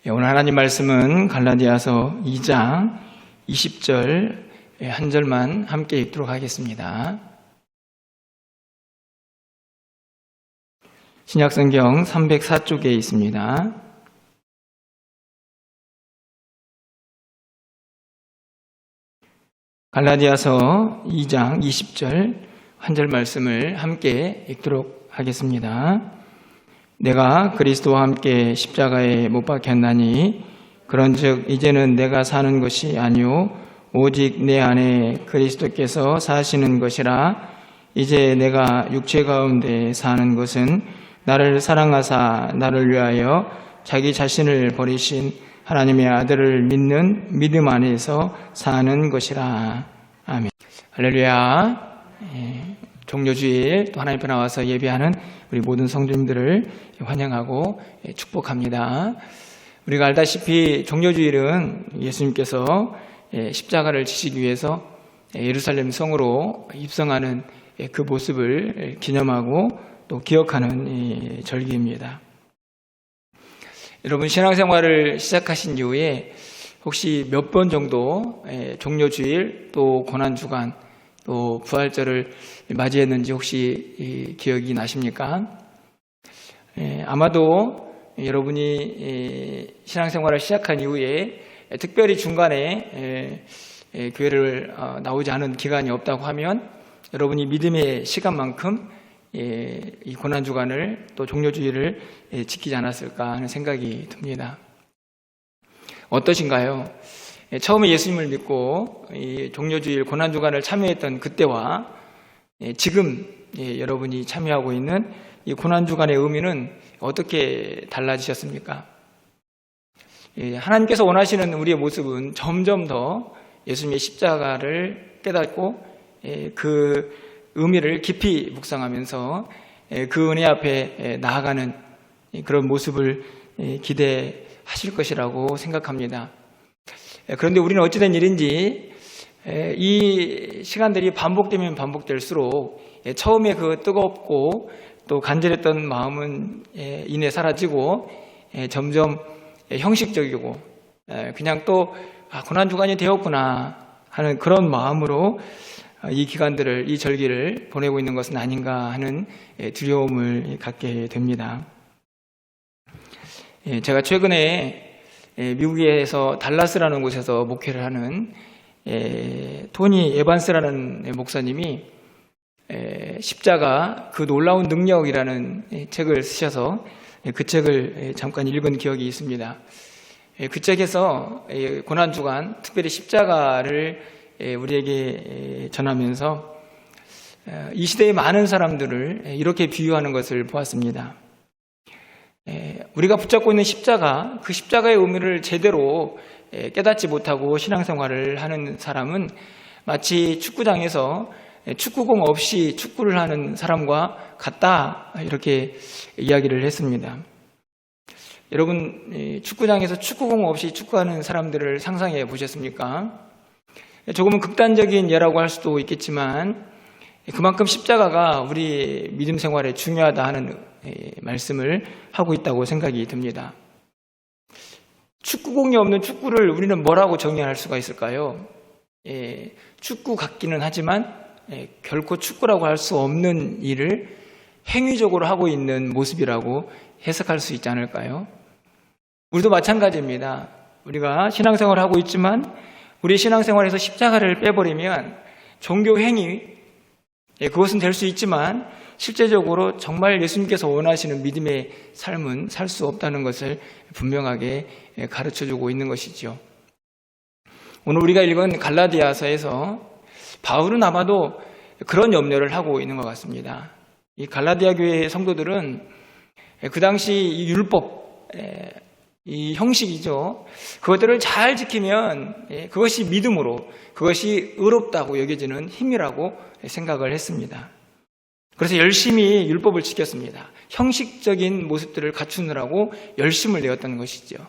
오늘 하나님 말씀은 갈라디아서 2장 20절 한 절만 함께 읽도록 하겠습니다. 신약성경 304쪽에 있습니다. 갈라디아서 2장 20절 한 절 말씀을 함께 읽도록 하겠습니다. 내가 그리스도와 함께 십자가에 못 박혔나니 그런즉 이제는 내가 사는 것이 아니요 오직 내 안에 그리스도께서 사시는 것이라. 이제 내가 육체 가운데 사는 것은 나를 사랑하사 나를 위하여 자기 자신을 버리신 하나님의 아들을 믿는 믿음 안에서 사는 것이라. 아멘. 할렐루야. 종료주일 또 하나님 앞에 나와서 예배하는 우리 모든 성도님들을 환영하고 축복합니다. 우리가 알다시피 종료주일은 예수님께서 십자가를 지시기 위해서 예루살렘 성으로 입성하는 그 모습을 기념하고 또 기억하는 절기입니다. 여러분, 신앙생활을 시작하신 이후에 혹시 몇 번 정도 종료주일 또 고난주간 또 부활절을 맞이했는지 혹시 기억이 나십니까? 아마도 여러분이 신앙생활을 시작한 이후에 특별히 중간에 교회를 나오지 않은 기간이 없다고 하면 여러분이 믿음의 시간만큼 이 고난주간을 또 종료주일을 지키지 않았을까 하는 생각이 듭니다. 어떠신가요? 처음에 예수님을 믿고 이 종료주일 고난주간을 참여했던 그때와 지금 여러분이 참여하고 있는 이 고난주간의 의미는 어떻게 달라지셨습니까? 하나님께서 원하시는 우리의 모습은 점점 더 예수님의 십자가를 깨닫고 그 의미를 깊이 묵상하면서 그 은혜 앞에 나아가는 그런 모습을 기대하실 것이라고 생각합니다. 그런데 우리는 어찌된 일인지 이 시간들이 반복되면 반복될수록 처음에 그 뜨겁고 또 간절했던 마음은 이내 사라지고 점점 형식적이고 그냥 또 고난주간이 되었구나 하는 그런 마음으로 이 기간들을, 이 절기를 보내고 있는 것은 아닌가 하는 두려움을 갖게 됩니다. 제가 최근에 미국에서 달라스라는 곳에서 목회를 하는 토니 에반스라는 목사님이 십자가 그 놀라운 능력이라는 책을 쓰셔서 그 책을 잠깐 읽은 기억이 있습니다. 그 책에서 고난주간 특별히 십자가를 우리에게 전하면서 이 시대의 많은 사람들을 이렇게 비유하는 것을 보았습니다. 우리가 붙잡고 있는 십자가, 그 십자가의 의미를 제대로 깨닫지 못하고 신앙생활을 하는 사람은 마치 축구장에서 축구공 없이 축구를 하는 사람과 같다, 이렇게 이야기를 했습니다. 여러분, 축구장에서 축구공 없이 축구하는 사람들을 상상해 보셨습니까? 조금은 극단적인 예라고 할 수도 있겠지만 그만큼 십자가가 우리 믿음 생활에 중요하다 하는 말씀을 하고 있다고 생각이 듭니다. 축구공이 없는 축구를 우리는 뭐라고 정의할 수가 있을까요? 축구 같기는 하지만 결코 축구라고 할 수 없는 일을 행위적으로 하고 있는 모습이라고 해석할 수 있지 않을까요? 우리도 마찬가지입니다. 우리가 신앙생활을 하고 있지만 우리 신앙생활에서 십자가를 빼버리면 종교 행위, 그것은 될 수 있지만 실제적으로 정말 예수님께서 원하시는 믿음의 삶은 살 수 없다는 것을 분명하게 가르쳐주고 있는 것이죠. 오늘 우리가 읽은 갈라디아서에서 바울은 아마도 그런 염려를 하고 있는 것 같습니다. 이 갈라디아 교회의 성도들은 그 당시 이 율법, 이 형식이죠. 그것들을 잘 지키면 그것이 믿음으로, 그것이 의롭다고 여겨지는 힘이라고 생각을 했습니다. 그래서 열심히 율법을 지켰습니다. 형식적인 모습들을 갖추느라고 열심을 내었던 것이죠.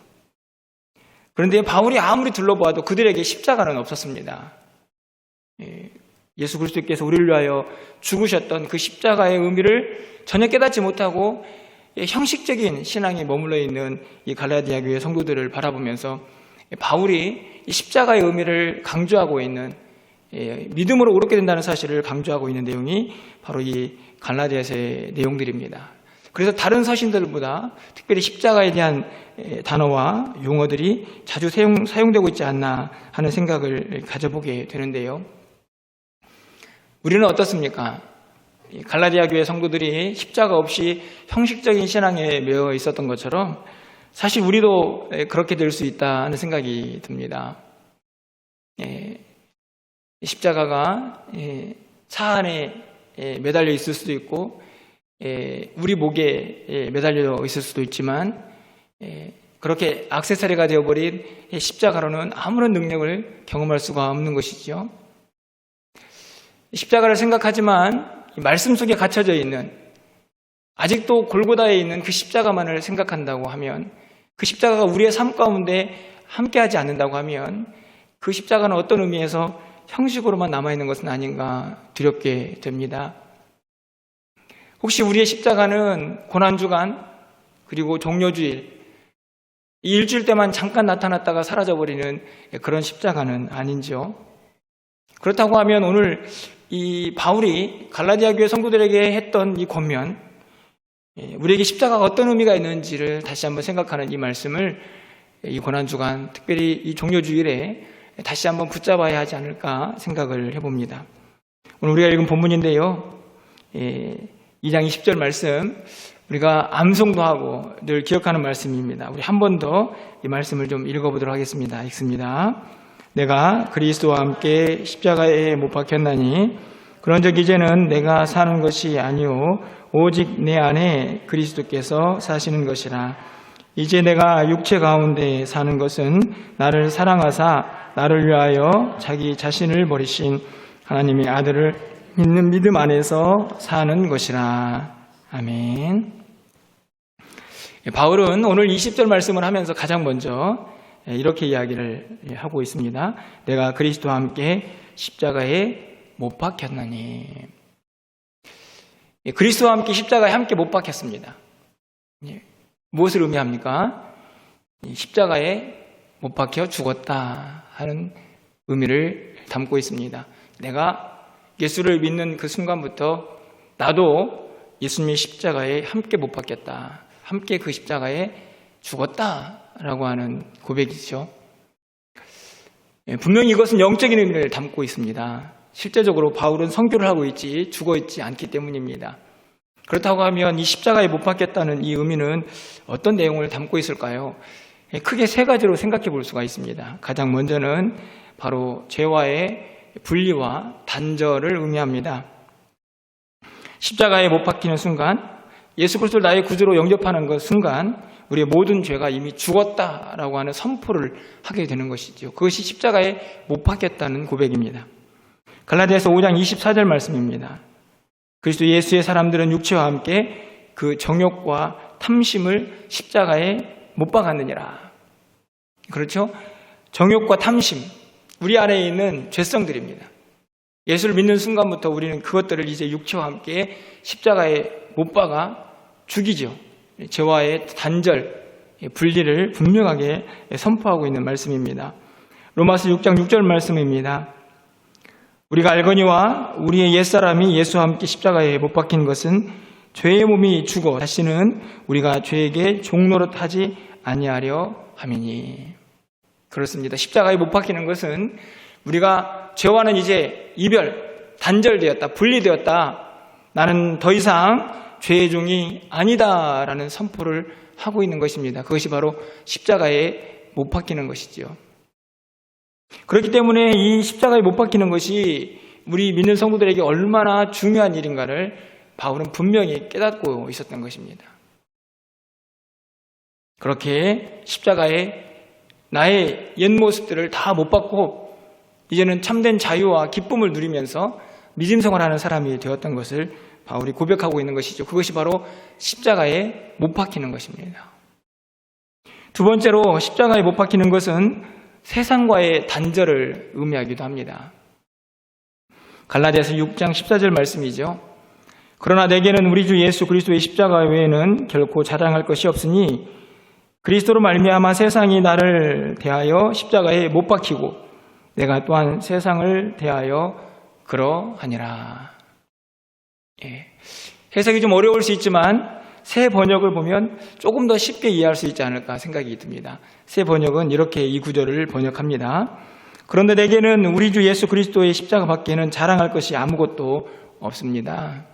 그런데 바울이 아무리 둘러보아도 그들에게 십자가는 없었습니다. 예수 그리스도께서 우리를 위하여 죽으셨던 그 십자가의 의미를 전혀 깨닫지 못하고 형식적인 신앙에 머물러 있는 이 갈라디아 교회 성도들을 바라보면서 바울이 이 십자가의 의미를 강조하고 있는, 믿음으로 옳게 된다는 사실을 강조하고 있는 내용이 바로 이 갈라디아서의 내용들입니다. 그래서 다른 서신들보다 특별히 십자가에 대한 단어와 용어들이 자주 사용되고 있지 않나 하는 생각을 가져보게 되는데요. 우리는 어떻습니까? 갈라디아 교회 성도들이 십자가 없이 형식적인 신앙에 매여 있었던 것처럼 사실 우리도 그렇게 될 수 있다 하는 생각이 듭니다. 십자가가 차 안에 매달려 있을 수도 있고 우리 목에 매달려 있을 수도 있지만 그렇게 액세서리가 되어버린 십자가로는 아무런 능력을 경험할 수가 없는 것이죠. 십자가를 생각하지만 말씀 속에 갇혀져 있는, 아직도 골고다에 있는 그 십자가만을 생각한다고 하면, 그 십자가가 우리의 삶 가운데 함께하지 않는다고 하면 그 십자가는 어떤 의미에서 형식으로만 남아있는 것은 아닌가 두렵게 됩니다. 혹시 우리의 십자가는 고난주간 그리고 종료주일, 이 일주일 때만 잠깐 나타났다가 사라져버리는 그런 십자가는 아닌지요? 그렇다고 하면 오늘 이 바울이 갈라디아 교회 성도들에게 했던 이 권면, 우리에게 십자가가 어떤 의미가 있는지를 다시 한번 생각하는 이 말씀을 이 고난주간, 특별히 이 종료주일에 다시 한번 붙잡아야 하지 않을까 생각을 해봅니다. 오늘 우리가 읽은 본문인데요, 2장 20절 말씀, 우리가 암송도 하고 늘 기억하는 말씀입니다. 우리 한 번 더 이 말씀을 좀 읽어보도록 하겠습니다. 읽습니다. 내가 그리스도와 함께 십자가에 못 박혔나니 그런즉 이제는 내가 사는 것이 아니오 오직 내 안에 그리스도께서 사시는 것이라. 이제 내가 육체 가운데 사는 것은 나를 사랑하사 나를 위하여 자기 자신을 버리신 하나님의 아들을 믿는 믿음 안에서 사는 것이라. 아멘. 바울은 오늘 20절 말씀을 하면서 가장 먼저 이렇게 이야기를 하고 있습니다. 내가 그리스도와 함께 십자가에 못 박혔나니. 그리스도와 함께 십자가에 함께 못 박혔습니다. 무엇을 의미합니까? 십자가에 못 박혀 죽었다 하는 의미를 담고 있습니다. 내가 예수를 믿는 그 순간부터 나도 예수님의 십자가에 함께 못 박혔다, 함께 그 십자가에 죽었다라고 하는 고백이죠. 분명히 이것은 영적인 의미를 담고 있습니다. 실제적으로 바울은 선교를 하고 있지 죽어 있지 않기 때문입니다. 그렇다고 하면 이 십자가에 못 박혔다는 이 의미는 어떤 내용을 담고 있을까요? 크게 세 가지로 생각해 볼 수가 있습니다. 가장 먼저는 바로 죄와의 분리와 단절을 의미합니다. 십자가에 못 박히는 순간, 예수 그리스도를 나의 구주로 영접하는 그 순간 우리의 모든 죄가 이미 죽었다라고 하는 선포를 하게 되는 것이죠. 그것이 십자가에 못 박혔다는 고백입니다. 갈라디아서 5장 24절 말씀입니다. 그리스도 예수의 사람들은 육체와 함께 그 정욕과 탐심을 십자가에 못 박았느니라. 그렇죠? 정욕과 탐심, 우리 안에 있는 죄성들입니다. 예수를 믿는 순간부터 우리는 그것들을 이제 육체와 함께 십자가에 못 박아 죽이죠. 죄와의 단절, 분리를 분명하게 선포하고 있는 말씀입니다. 로마서 6장 6절 말씀입니다. 우리가 알거니와 우리의 옛사람이 예수와 함께 십자가에 못 박힌 것은 죄의 몸이 죽어 다시는 우리가 죄에게 종노릇하지 아니하려 함이니. 그렇습니다. 십자가에 못 박히는 것은 우리가 죄와는 이제 이별, 단절되었다, 분리되었다, 나는 더 이상 죄의 종이 아니다라는 선포를 하고 있는 것입니다. 그것이 바로 십자가에 못 박히는 것이지요. 그렇기 때문에 이 십자가에 못 박히는 것이 우리 믿는 성도들에게 얼마나 중요한 일인가를 바울은 분명히 깨닫고 있었던 것입니다. 그렇게 십자가에 나의 옛 모습들을 다 못 박고 이제는 참된 자유와 기쁨을 누리면서 믿음 생활하는 사람이 되었던 것을 바울이 고백하고 있는 것이죠. 그것이 바로 십자가에 못 박히는 것입니다. 두 번째로 십자가에 못 박히는 것은 세상과의 단절을 의미하기도 합니다. 갈라디아서 6장 14절 말씀이죠. 그러나 내게는 우리 주 예수 그리스도의 십자가 외에는 결코 자랑할 것이 없으니 그리스도로 말미암아 세상이 나를 대하여 십자가에 못 박히고 내가 또한 세상을 대하여 그러하니라. 해석이 좀 어려울 수 있지만 새 번역을 보면 조금 더 쉽게 이해할 수 있지 않을까 생각이 듭니다. 새 번역은 이렇게 이 구절을 번역합니다. 그런데 내게는 우리 주 예수 그리스도의 십자가 밖에는 자랑할 것이 아무것도 없습니다.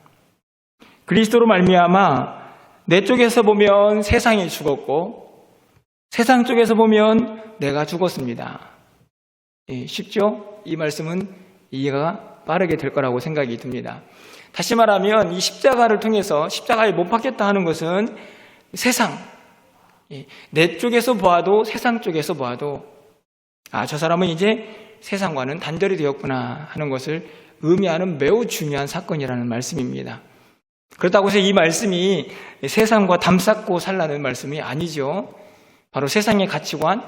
그리스도로 말미암아 내 쪽에서 보면 세상이 죽었고 세상 쪽에서 보면 내가 죽었습니다. 쉽죠? 이 말씀은 이해가 빠르게 될 거라고 생각이 듭니다. 다시 말하면 이 십자가를 통해서 십자가에 못 박혔다 하는 것은 세상, 내 쪽에서 보아도 세상 쪽에서 보아도 저 사람은 이제 세상과는 단절이 되었구나 하는 것을 의미하는 매우 중요한 사건이라는 말씀입니다. 그렇다고 해서 이 말씀이 세상과 담쌓고 살라는 말씀이 아니죠. 바로 세상의 가치관,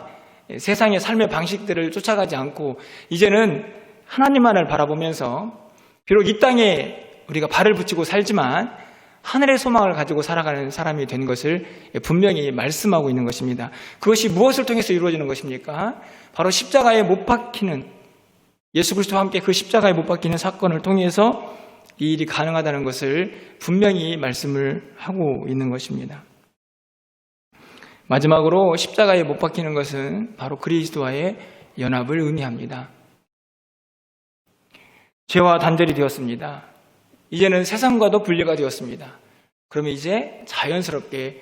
세상의 삶의 방식들을 쫓아가지 않고 이제는 하나님만을 바라보면서 비록 이 땅에 우리가 발을 붙이고 살지만 하늘의 소망을 가지고 살아가는 사람이 된 것을 분명히 말씀하고 있는 것입니다. 그것이 무엇을 통해서 이루어지는 것입니까? 바로 십자가에 못 박히는, 예수 그리스도와 함께 그 십자가에 못 박히는 사건을 통해서 이 일이 가능하다는 것을 분명히 말씀을 하고 있는 것입니다. 마지막으로 십자가에 못 박히는 것은 바로 그리스도와의 연합을 의미합니다. 죄와 단절이 되었습니다. 이제는 세상과도 분리가 되었습니다. 그러면 이제 자연스럽게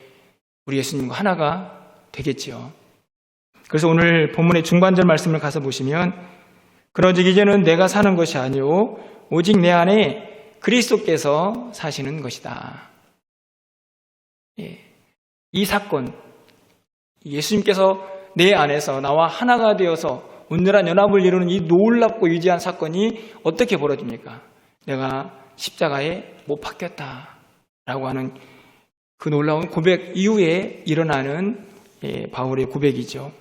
우리 예수님과 하나가 되겠지요. 그래서 오늘 본문의 중반절 말씀을 가서 보시면 그런즉 이제는 내가 사는 것이 아니오 오직 내 안에 그리스도께서 사시는 것이다. 이 사건, 예수님께서 내 안에서 나와 하나가 되어서 온전한 연합을 이루는 이 놀랍고 위대한 사건이 어떻게 벌어집니까? 내가 십자가에 못 박혔다라고 하는 그 놀라운 고백 이후에 일어나는 바울의 고백이죠.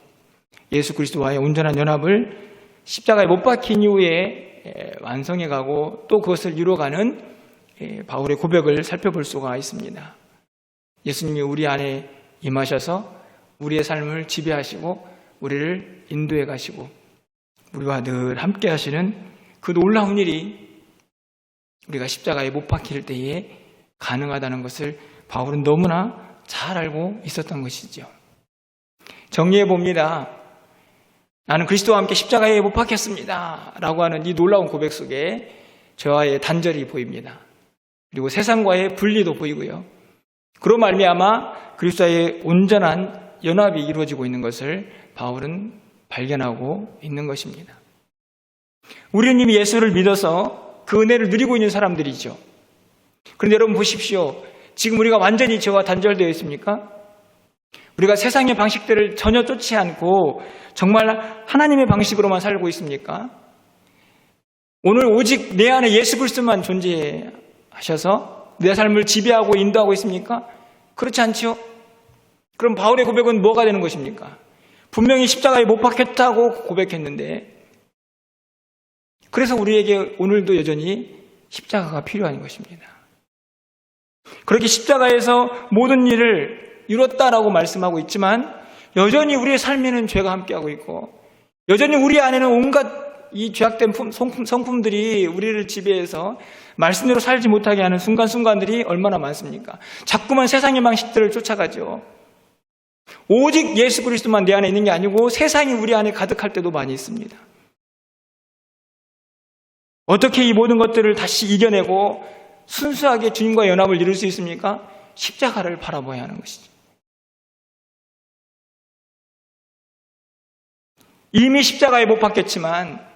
예수 그리스도와의 온전한 연합을 십자가에 못 박힌 이후에 완성해가고 또 그것을 이루어가는 바울의 고백을 살펴볼 수가 있습니다. 예수님이 우리 안에 임하셔서 우리의 삶을 지배하시고 우리를 인도해 가시고 우리와 늘 함께 하시는 그 놀라운 일이 우리가 십자가에 못 박힐 때에 가능하다는 것을 바울은 너무나 잘 알고 있었던 것이죠. 정리해 봅니다. 나는 그리스도와 함께 십자가에 못 박혔습니다 라고 하는 이 놀라운 고백 속에 저와의 단절이 보입니다. 그리고 세상과의 분리도 보이고요. 그로 말미암아 그리스도와의 온전한 연합이 이루어지고 있는 것을 바울은 발견하고 있는 것입니다. 우리는 이미 예수를 믿어서 그 은혜를 누리고 있는 사람들이죠. 그런데 여러분 보십시오. 지금 우리가 완전히 죄와 단절되어 있습니까? 우리가 세상의 방식들을 전혀 쫓지 않고 정말 하나님의 방식으로만 살고 있습니까? 오늘 오직 내 안에 예수 그리스도만 존재하셔서 내 삶을 지배하고 인도하고 있습니까? 그렇지 않죠? 그럼 바울의 고백은 뭐가 되는 것입니까? 분명히 십자가에 못 박혔다고 고백했는데 그래서 우리에게 오늘도 여전히 십자가가 필요한 것입니다. 그렇게 십자가에서 모든 일을 이뤘다라고 말씀하고 있지만 여전히 우리의 삶에는 죄가 함께하고 있고 여전히 우리 안에는 온갖 이 죄악된 성품들이 우리를 지배해서 말씀대로 살지 못하게 하는 순간순간들이 얼마나 많습니까? 자꾸만 세상의 방식들을 쫓아가죠. 오직 예수 그리스도만 내 안에 있는 게 아니고 세상이 우리 안에 가득할 때도 많이 있습니다. 어떻게 이 모든 것들을 다시 이겨내고 순수하게 주님과 연합을 이룰 수 있습니까? 십자가를 바라봐야 하는 것이죠. 이미 십자가에 못 박혔지만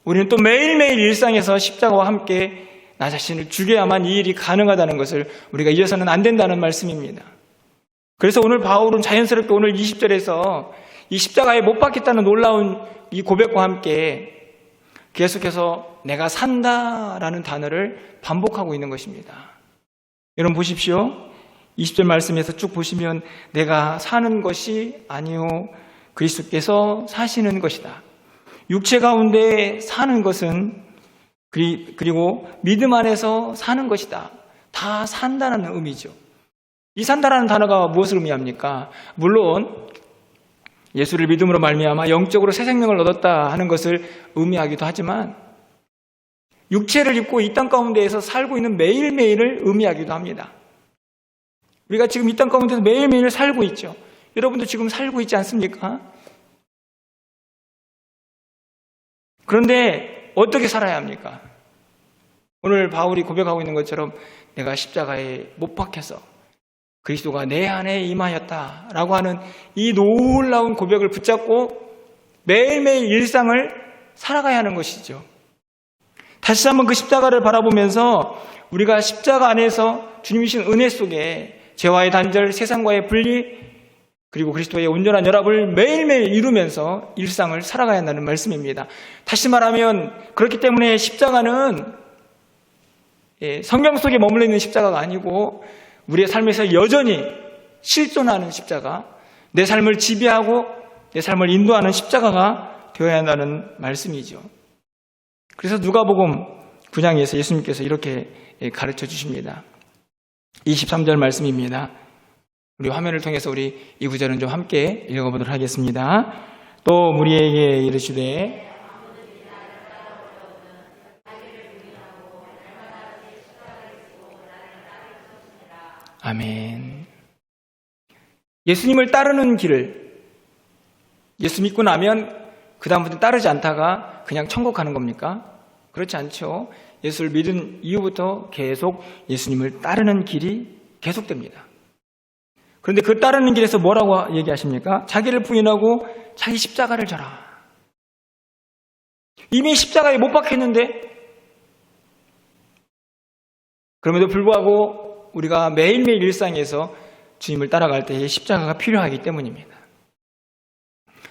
우리는 또 매일매일 일상에서 십자가와 함께 나 자신을 죽여야만 이 일이 가능하다는 것을 우리가 잊어서는 안 된다는 말씀입니다. 그래서 오늘 바울은 자연스럽게 오늘 20절에서 이 십자가에 못 박혔다는 놀라운 이 고백과 함께 계속해서 내가 산다라는 단어를 반복하고 있는 것입니다. 여러분 보십시오. 20절 말씀에서 쭉 보시면 내가 사는 것이 아니요 그리스도께서 사시는 것이다. 육체 가운데 사는 것은 그리고 믿음 안에서 사는 것이다. 다 산다는 의미죠. 이 산다라는 단어가 무엇을 의미합니까? 물론 예수를 믿음으로 말미암아 영적으로 새 생명을 얻었다 하는 것을 의미하기도 하지만 육체를 입고 이 땅 가운데에서 살고 있는 매일매일을 의미하기도 합니다. 우리가 지금 이 땅 가운데서 매일매일 살고 있죠. 여러분도 지금 살고 있지 않습니까? 그런데 어떻게 살아야 합니까? 오늘 바울이 고백하고 있는 것처럼 내가 십자가에 못 박혀서 그리스도가 내 안에 임하였다라고 하는 이 놀라운 고백을 붙잡고 매일매일 일상을 살아가야 하는 것이죠. 다시 한번 그 십자가를 바라보면서 우리가 십자가 안에서 주님이신 은혜 속에 죄와의 단절, 세상과의 분리, 그리고 그리스도의 온전한 연합을 매일매일 이루면서 일상을 살아가야 한다는 말씀입니다. 다시 말하면 그렇기 때문에 십자가는 성경 속에 머물러 있는 십자가가 아니고 우리의 삶에서 여전히 실존하는 십자가, 내 삶을 지배하고 내 삶을 인도하는 십자가가 되어야 한다는 말씀이죠. 그래서 누가복음 9장에서 예수님께서 이렇게 가르쳐 주십니다. 23절 말씀입니다. 우리 화면을 통해서 우리 이 구절은 좀 함께 읽어보도록 하겠습니다. 또 무리에게 이르시되 아멘. 예수님을 따르는 길을 예수 믿고 나면 그 다음부터 따르지 않다가 그냥 천국 가는 겁니까? 그렇지 않죠. 예수를 믿은 이후부터 계속 예수님을 따르는 길이 계속됩니다. 그런데 그 따르는 길에서 뭐라고 얘기하십니까? 자기를 부인하고 자기 십자가를 져라. 이미 십자가에 못 박혔는데 그럼에도 불구하고 우리가 매일매일 일상에서 주님을 따라갈 때에 십자가가 필요하기 때문입니다.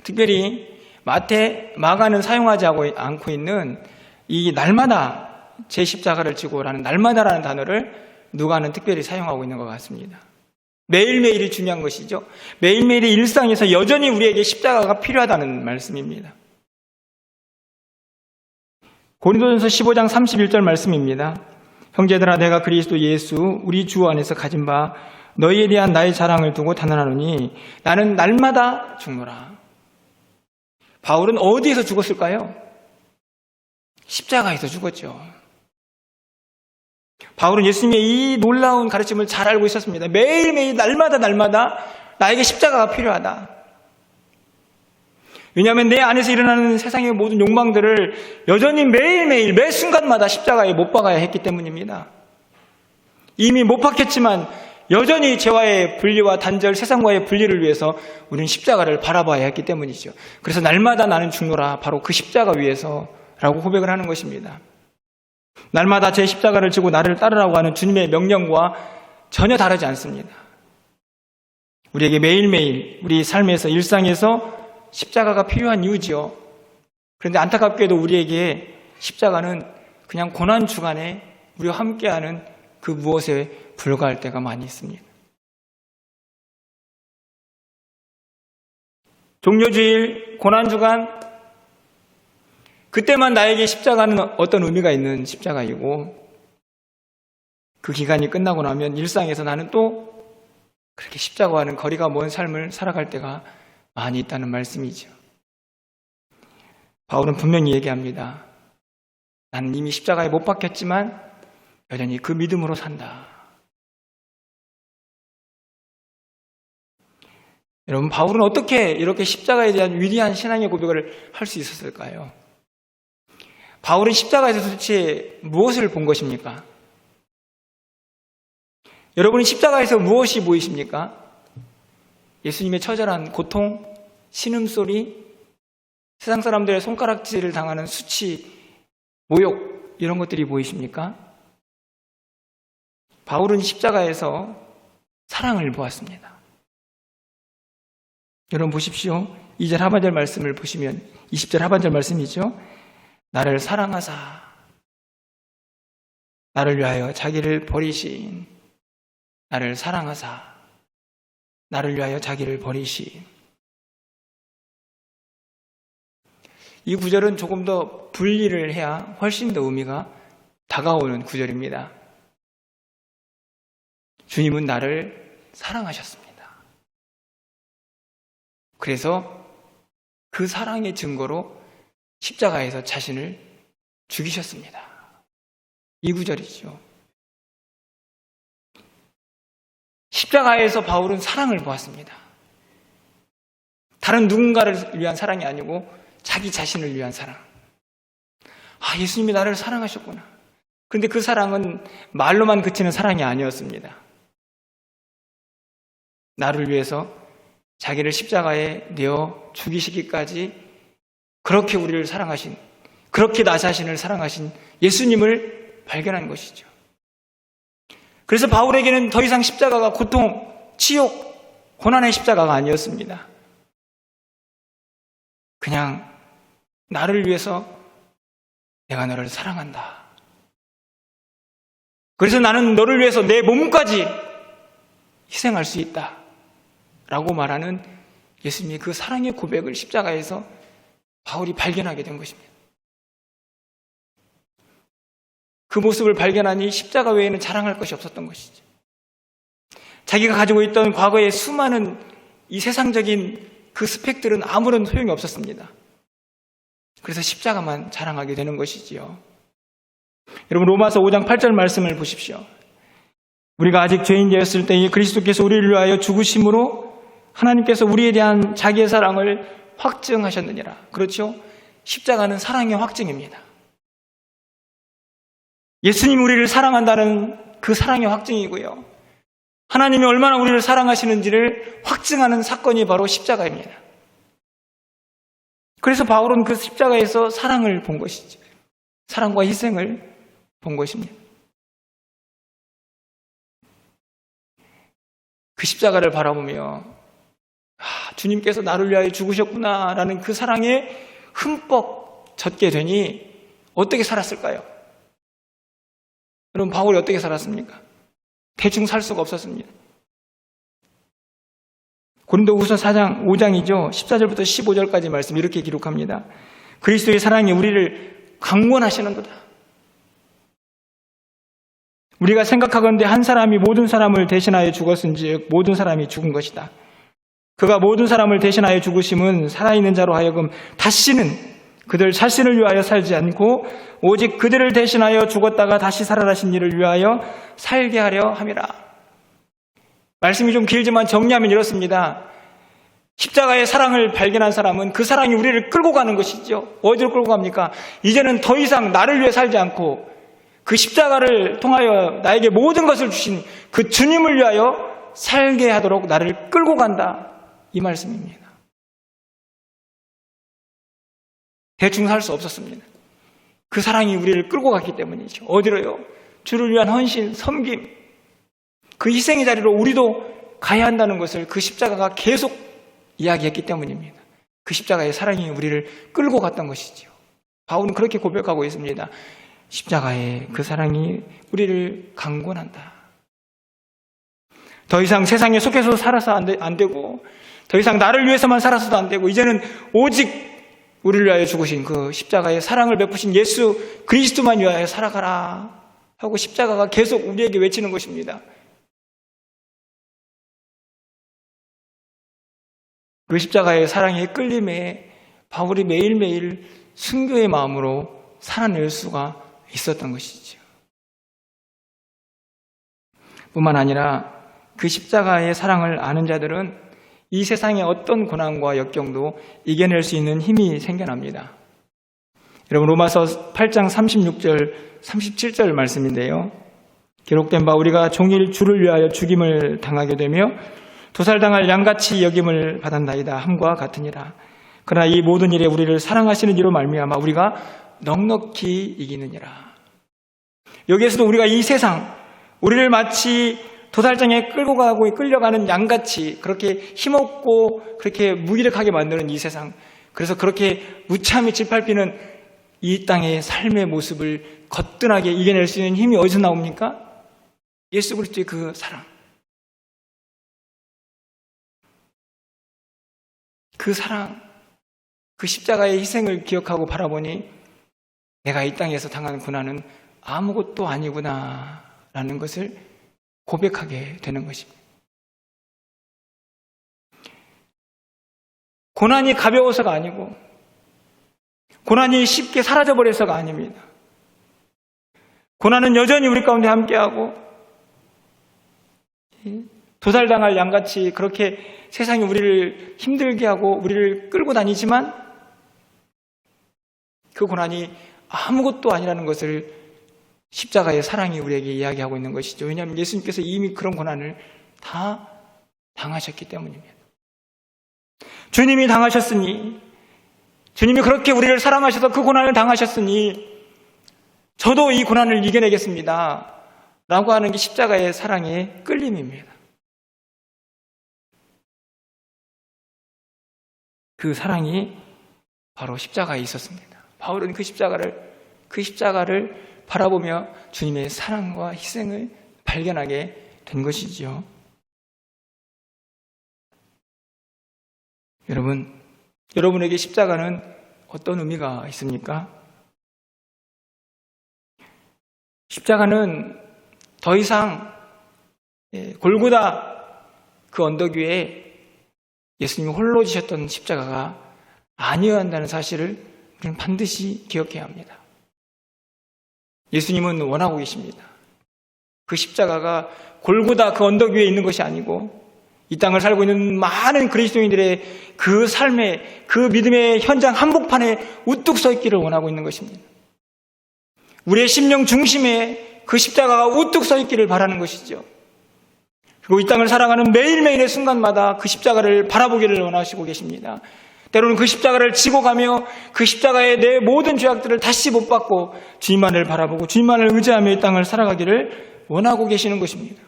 특별히 마가는 사용하지 않고 있는 이 날마다 제 십자가를 지고라는 날마다라는 단어를 누가는 특별히 사용하고 있는 것 같습니다. 매일매일이 중요한 것이죠. 매일매일의 일상에서 여전히 우리에게 십자가가 필요하다는 말씀입니다. 고린도전서 15장 31절 말씀입니다. 형제들아 내가 그리스도 예수 우리 주 안에서 가진 바 너희에 대한 나의 자랑을 두고 단언하노니 나는 날마다 죽노라. 바울은 어디에서 죽었을까요? 십자가에서 죽었죠. 바울은 예수님의 이 놀라운 가르침을 잘 알고 있었습니다. 매일매일 날마다 나에게 십자가가 필요하다. 왜냐하면 내 안에서 일어나는 세상의 모든 욕망들을 여전히 매일매일 매 순간마다 십자가에 못 박아야 했기 때문입니다. 이미 못 박혔지만 여전히 죄와의 분리와 단절, 세상과의 분리를 위해서 우리는 십자가를 바라봐야 했기 때문이죠. 그래서 날마다 나는 죽노라 바로 그 십자가 위해서라고 고백을 하는 것입니다. 날마다 제 십자가를 지고 나를 따르라고 하는 주님의 명령과 전혀 다르지 않습니다. 우리에게 매일매일 우리 삶에서 일상에서 십자가가 필요한 이유지요. 그런데 안타깝게도 우리에게 십자가는 그냥 고난주간에 우리와 함께하는 그 무엇에 불과할 때가 많이 있습니다. 종료주일, 고난주간, 그때만 나에게 십자가는 어떤 의미가 있는 십자가이고 그 기간이 끝나고 나면 일상에서 나는 또 그렇게 십자가와는 거리가 먼 삶을 살아갈 때가 많이 있다는 말씀이죠. 바울은 분명히 얘기합니다. 나는 이미 십자가에 못 박혔지만 여전히 그 믿음으로 산다. 여러분, 바울은 어떻게 이렇게 십자가에 대한 위대한 신앙의 고백을 할 수 있었을까요? 바울은 십자가에서 도대체 무엇을 본 것입니까? 여러분은 십자가에서 무엇이 보이십니까? 예수님의 처절한 고통, 신음소리, 세상 사람들의 손가락질을 당하는 수치, 모욕 이런 것들이 보이십니까? 바울은 십자가에서 사랑을 보았습니다. 여러분 보십시오. 2절 하반절 말씀을 보시면 20절 하반절 말씀이죠. 나를 사랑하사 나를 위하여 자기를 버리신 나를 사랑하사 나를 위하여 자기를 버리신 이 구절은 조금 더 분리를 해야 훨씬 더 의미가 다가오는 구절입니다. 주님은 나를 사랑하셨습니다. 그래서 그 사랑의 증거로 십자가에서 자신을 죽이셨습니다. 이 구절이죠. 십자가에서 바울은 사랑을 보았습니다. 다른 누군가를 위한 사랑이 아니고 자기 자신을 위한 사랑. 예수님이 나를 사랑하셨구나. 그런데 그 사랑은 말로만 그치는 사랑이 아니었습니다. 나를 위해서 자기를 십자가에 내어 죽이시기까지 그렇게 우리를 사랑하신, 그렇게 나 자신을 사랑하신 예수님을 발견한 것이죠. 그래서 바울에게는 더 이상 십자가가 고통, 치욕, 고난의 십자가가 아니었습니다. 그냥 나를 위해서 내가 너를 사랑한다. 그래서 나는 너를 위해서 내 몸까지 희생할 수 있다. 라고 말하는 예수님의 그 사랑의 고백을 십자가에서 바울이 발견하게 된 것입니다. 그 모습을 발견하니 십자가 외에는 자랑할 것이 없었던 것이죠. 자기가 가지고 있던 과거의 수많은 이 세상적인 그 스펙들은 아무런 소용이 없었습니다. 그래서 십자가만 자랑하게 되는 것이지요. 여러분, 로마서 5장 8절 말씀을 보십시오. 우리가 아직 죄인되었을 때에 그리스도께서 우리를 위하여 죽으심으로 하나님께서 우리에 대한 자기의 사랑을 확증하셨느니라. 그렇죠? 십자가는 사랑의 확증입니다. 예수님이 우리를 사랑한다는 그 사랑의 확증이고요. 하나님이 얼마나 우리를 사랑하시는지를 확증하는 사건이 바로 십자가입니다. 그래서 바울은 그 십자가에서 사랑을 본 것이죠. 사랑과 희생을 본 것입니다. 그 십자가를 바라보며 주님께서 나를 위하여 죽으셨구나 라는 그 사랑에 흠뻑 젖게 되니 어떻게 살았을까요? 여러분, 바울이 어떻게 살았습니까? 대충 살 수가 없었습니다. 고린도후서 4장 5장이죠. 14절부터 15절까지 말씀 이렇게 기록합니다. 그리스도의 사랑이 우리를 강권하시는도다. 우리가 생각하건대 한 사람이 모든 사람을 대신하여 죽었은즉 모든 사람이 죽은 것이다. 그가 모든 사람을 대신하여 죽으심은 살아있는 자로 하여금 다시는 그들 자신을 위하여 살지 않고 오직 그들을 대신하여 죽었다가 다시 살아나신 이를 위하여 살게 하려 함이라. 말씀이 좀 길지만 정리하면 이렇습니다. 십자가의 사랑을 발견한 사람은 그 사랑이 우리를 끌고 가는 것이죠. 어디로 끌고 갑니까? 이제는 더 이상 나를 위해 살지 않고 그 십자가를 통하여 나에게 모든 것을 주신 그 주님을 위하여 살게 하도록 나를 끌고 간다. 이 말씀입니다. 대충 살 수 없었습니다. 그 사랑이 우리를 끌고 갔기 때문이죠. 어디로요? 주를 위한 헌신, 섬김, 그 희생의 자리로 우리도 가야 한다는 것을 그 십자가가 계속 이야기했기 때문입니다. 그 십자가의 사랑이 우리를 끌고 갔던 것이죠. 바울은 그렇게 고백하고 있습니다. 십자가의 그 사랑이 우리를 강권한다. 더 이상 세상에 속해서 살아서 안 되고 더 이상 나를 위해서만 살아서도 안 되고 이제는 오직 우리를 위하여 죽으신 그 십자가의 사랑을 베푸신 예수 그리스도만 위하여 살아가라 하고 십자가가 계속 우리에게 외치는 것입니다. 그 십자가의 사랑의 끌림에 바울이 매일매일 순교의 마음으로 살아낼 수가 있었던 것이죠. 뿐만 아니라 그 십자가의 사랑을 아는 자들은 이 세상의 어떤 고난과 역경도 이겨낼 수 있는 힘이 생겨납니다. 여러분, 로마서 8장 36절, 37절 말씀인데요. 기록된 바 우리가 종일 주를 위하여 죽임을 당하게 되며 도살당할 양같이 여김을 받았나이다 함과 같으니라. 그러나 이 모든 일에 우리를 사랑하시는 이로 말미암아 우리가 넉넉히 이기느니라. 여기에서도 우리가 이 세상, 우리를 마치 도살장에 끌려가는 양같이 그렇게 힘없고 그렇게 무기력하게 만드는 이 세상, 그래서 그렇게 무참히 짓밟히는 이 땅의 삶의 모습을 거뜬하게 이겨낼 수 있는 힘이 어디서 나옵니까? 예수 그리스도의 그 사랑, 그 십자가의 희생을 기억하고 바라보니 내가 이 땅에서 당한 고난은 아무것도 아니구나 라는 것을 고백하게 되는 것입니다. 고난이 가벼워서가 아니고 고난이 쉽게 사라져버려서가 아닙니다. 고난은 여전히 우리 가운데 함께하고 도살당할 양같이 그렇게 세상이 우리를 힘들게 하고 우리를 끌고 다니지만 그 고난이 아무것도 아니라는 것을 십자가의 사랑이 우리에게 이야기하고 있는 것이죠. 왜냐하면 예수님께서 이미 그런 고난을 다 당하셨기 때문입니다. 주님이 당하셨으니, 주님이 그렇게 우리를 사랑하셔서 그 고난을 당하셨으니 저도 이 고난을 이겨내겠습니다 라고 하는 게 십자가의 사랑의 끌림입니다. 그 사랑이 바로 십자가에 있었습니다. 바울은 그 십자가를 바라보며 주님의 사랑과 희생을 발견하게 된 것이지요. 여러분에게 십자가는 어떤 의미가 있습니까? 십자가는 더 이상 골고다 그 언덕 위에 예수님이 홀로 지셨던 십자가가 아니어야 한다는 사실을 우리는 반드시 기억해야 합니다. 예수님은 원하고 계십니다. 그 십자가가 골고다 그 언덕 위에 있는 것이 아니고 이 땅을 살고 있는 많은 그리스도인들의 그 삶의, 그 믿음의 현장 한복판에 우뚝 서 있기를 원하고 있는 것입니다. 우리의 심령 중심에 그 십자가가 우뚝 서 있기를 바라는 것이죠. 그리고 이 땅을 살아가는 매일매일의 순간마다 그 십자가를 바라보기를 원하시고 계십니다. 때로는 그 십자가를 지고 가며 그 십자가에 내 모든 죄악들을 다시 못 받고 주님만을 바라보고 주님만을 의지하며 이 땅을 살아가기를 원하고 계시는 것입니다.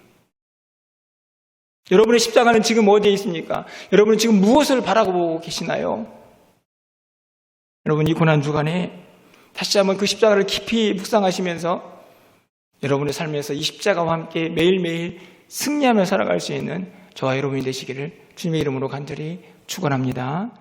여러분의 십자가는 지금 어디에 있습니까? 여러분은 지금 무엇을 바라보고 계시나요? 여러분, 이 고난 주간에 다시 한번 그 십자가를 깊이 묵상하시면서 여러분의 삶에서 이 십자가와 함께 매일매일 승리하며 살아갈 수 있는 저와 여러분이 되시기를 주님의 이름으로 간절히 축원합니다.